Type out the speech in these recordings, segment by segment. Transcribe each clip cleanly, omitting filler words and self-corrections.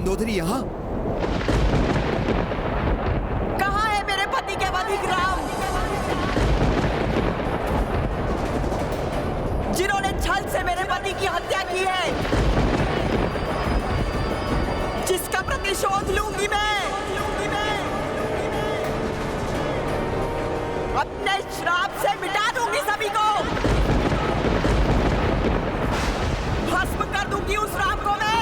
मंदोदरी यहाँ? कहाँ है मेरे पति के वधिक राम, जिन्होंने छल से मेरे पति की हत्या की है, जिसका प्रतिशोध लूंगी मैं। अपने श्राप से मिटा दूंगी सभी को, भस्म कर दूंगी उस राम को मैं।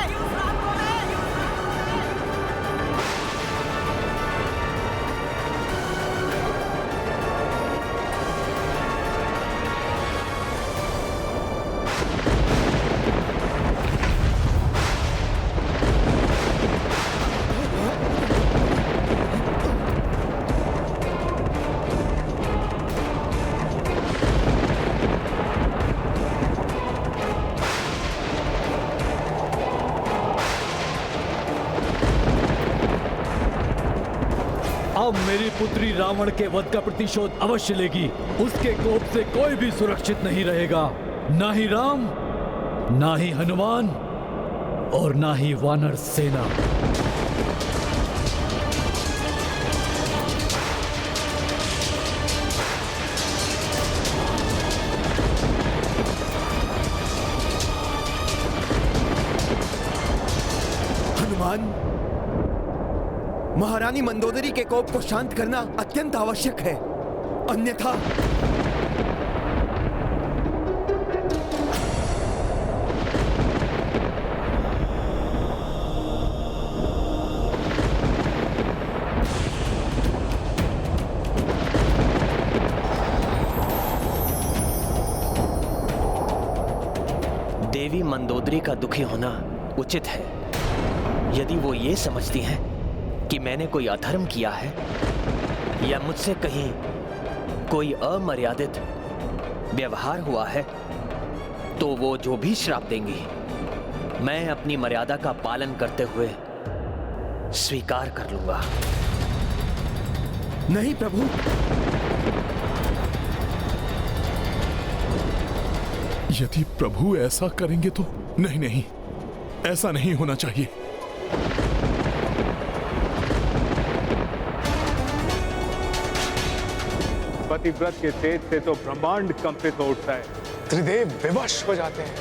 अब मेरी पुत्री रावण के वध का प्रतिशोध अवश्य लेगी। उसके कोप से कोई भी सुरक्षित नहीं रहेगा, ना ही राम, ना ही हनुमान और ना ही वानर सेना। हनुमान, महारानी मंदोदरी के कोप को शांत करना अत्यंत आवश्यक है, अन्यथा देवी मंदोदरी का दुखी होना उचित है। यदि वो ये समझती हैं कि मैंने कोई अधर्म किया है या मुझसे कहीं कोई अमर्यादित व्यवहार हुआ है, तो वो जो भी श्राप देंगी मैं अपनी मर्यादा का पालन करते हुए स्वीकार कर लूंगा। नहीं प्रभु, यदि प्रभु ऐसा करेंगे तो नहीं, नहीं, ऐसा नहीं होना चाहिए। पतिव्रत के तेज से तो ब्रह्मांड कंपित हो उठता है। त्रिदेव विवश हो जाते हैं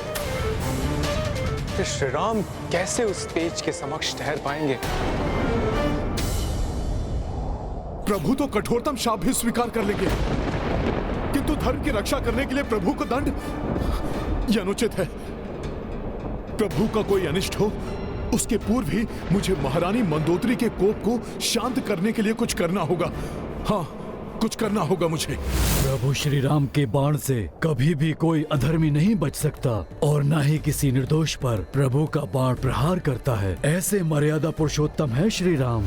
कि श्री राम कैसे उस तेज के समक्ष ठहर पाएंगे। प्रभु तो कठोरतम शाप भी स्वीकार कर लेंगे, किंतु धर्म की रक्षा करने के लिए प्रभु को दंड, यह अनुचित है। प्रभु का कोई अनिष्ट हो उसके पूर्व ही मुझे महारानी मंदोदरी के कोप को शांत करने के लिए कुछ करना होगा। हाँ, कुछ करना होगा मुझे। प्रभु श्री राम के बाण से कभी भी कोई अधर्मी नहीं बच सकता और न ही किसी निर्दोष पर प्रभु का बाण प्रहार करता है। ऐसे मर्यादा पुरुषोत्तम है श्री राम।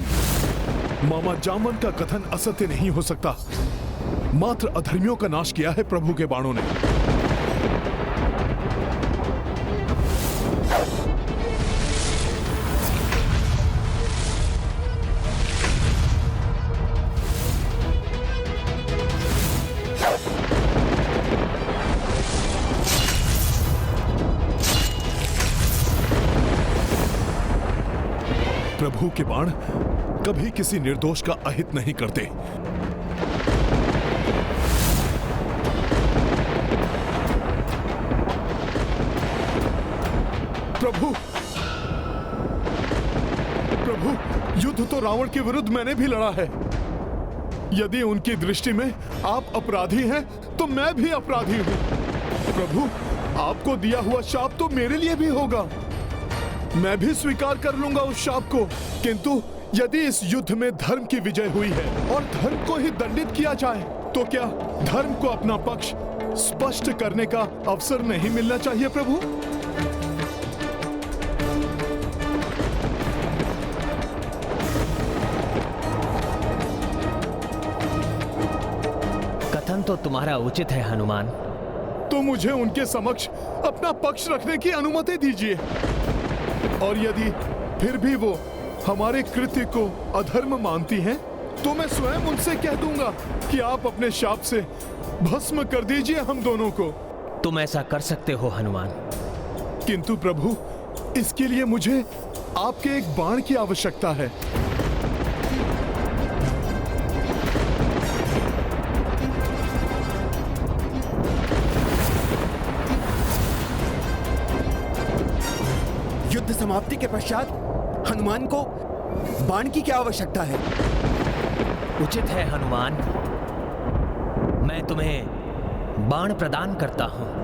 मामा जामवंत का कथन असत्य नहीं हो सकता। मात्र अधर्मियों का नाश किया है प्रभु के बाणों ने। प्रभु के बाण कभी किसी निर्दोष का अहित नहीं करते। प्रभु, प्रभु, युद्ध तो रावण के विरुद्ध मैंने भी लड़ा है। यदि उनकी दृष्टि में आप अपराधी हैं, तो मैं भी अपराधी हूं। प्रभु, आपको दिया हुआ शाप तो मेरे लिए भी होगा। मैं भी स्वीकार कर लूंगा उस शाप को, किंतु यदि इस युद्ध में धर्म की विजय हुई है और धर्म को ही दंडित किया जाए, तो क्या धर्म को अपना पक्ष स्पष्ट करने का अवसर नहीं मिलना चाहिए प्रभु? कथन तो तुम्हारा उचित है हनुमान। तो मुझे उनके समक्ष अपना पक्ष रखने की अनुमति दीजिए। और यदि फिर भी वो हमारे कृत्य को अधर्म मानती हैं, तो मैं स्वयं उनसे कह दूंगा कि आप अपने शाप से भस्म कर दीजिए हम दोनों को। तुम ऐसा कर सकते हो हनुमान। किंतु प्रभु, इसके लिए मुझे आपके एक बाण की आवश्यकता है। युद्ध समाप्ति के पश्चात हनुमान को बाण की क्या आवश्यकता है? उचित है हनुमान, मैं तुम्हें बाण प्रदान करता हूं।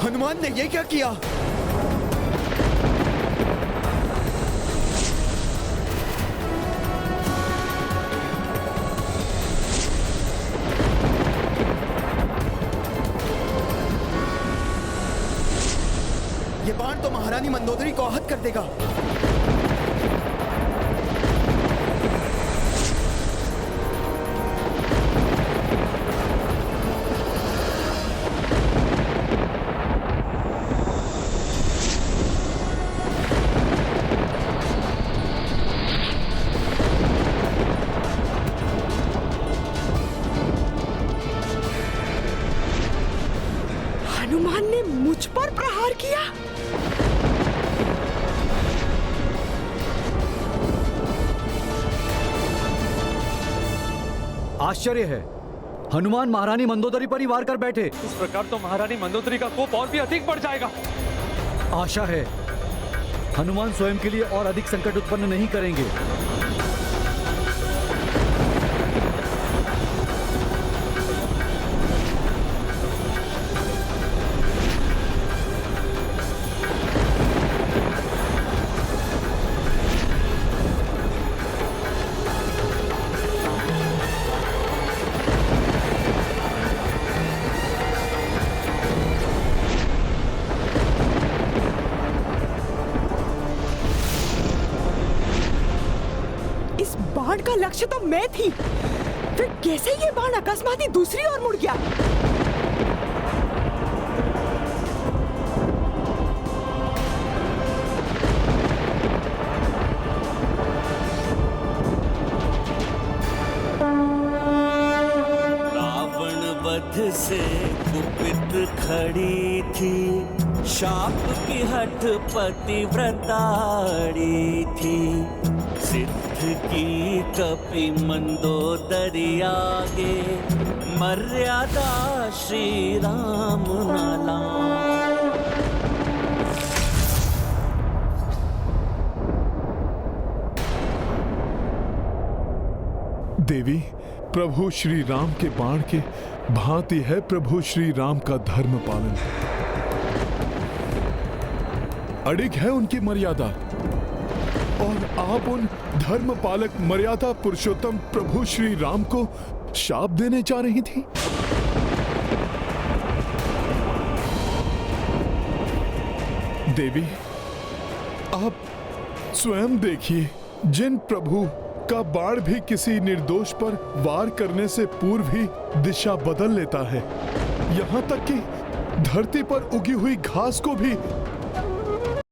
हनुमान ने ये क्या किया? ये बाण तो महारानी मंदोदरी को आहत कर देगा। हनुमान ने मुझ पर प्रहार किया। आश्चर्य है, हनुमान महारानी मंदोदरी पर ही वार कर बैठे। इस प्रकार तो महारानी मंदोदरी का कोप और भी अधिक बढ़ जाएगा। आशा है हनुमान स्वयं के लिए और अधिक संकट उत्पन्न नहीं करेंगे। बाण का लक्ष्य तो मैं थी, फिर कैसे ये बाण अकस्मात ही दूसरी ओर मुड़ गया? रावण वध से कुपित खड़ी थी, शाप की हठ पतिव्रताड़ी थी। सिद्ध की कपि मंदोदरी आगे, मर्यादा श्री राम न लांघे। देवी, प्रभु श्री राम के बाण के भांति है प्रभु श्री राम का धर्म पालन। अड़िग है उनकी मर्यादा, और आप उन धर्म पालक मर्यादा पुरुषोत्तम प्रभु श्री राम को शाप देने जा रही थी। देवी, आप स्वयं देखिए, जिन प्रभु का बाण भी किसी निर्दोष पर वार करने से पूर्व ही दिशा बदल लेता है, यहाँ तक कि धरती पर उगी हुई घास को भी